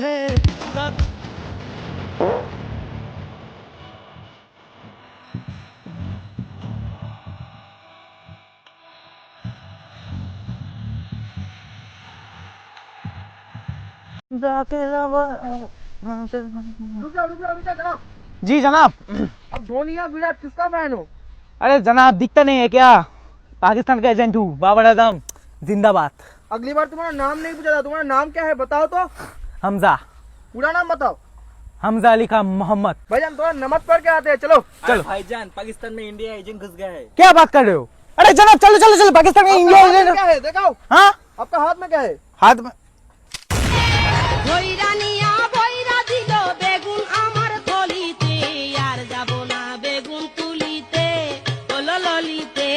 है जनाब। जी जनाब। अब धोनी या विराट किसका फैन हो? अरे जनाब दिखता नहीं है क्या, पाकिस्तान का एजेंट हूँ, बाबर आजम जिंदाबाद। अगली बार तुम्हारा नाम नहीं पूछा था, तुम्हारा नाम क्या है बताओ तो। हमजा। पूरा नाम बताओ। हमजा अली खान मोहम्मद। भाईजान थोड़ा नमक पढ़ के आते हैं, चलो। चलो भाईजान, पाकिस्तान में इंडिया एजेंट घुस गया है। क्या बात कर रहे हो? अरे जनाब चलो चलो चलो, पाकिस्तान में आपका इंडिया हाथ में एजेंट। क्या है दिखाओ, हाँ आपका हाथ में क्या है? हाथ में ভৈরা নিয়া ভৈরা দিল বেগুন আমার থলিতে আর যাব না বেগুন তুলিতে ও ললিতে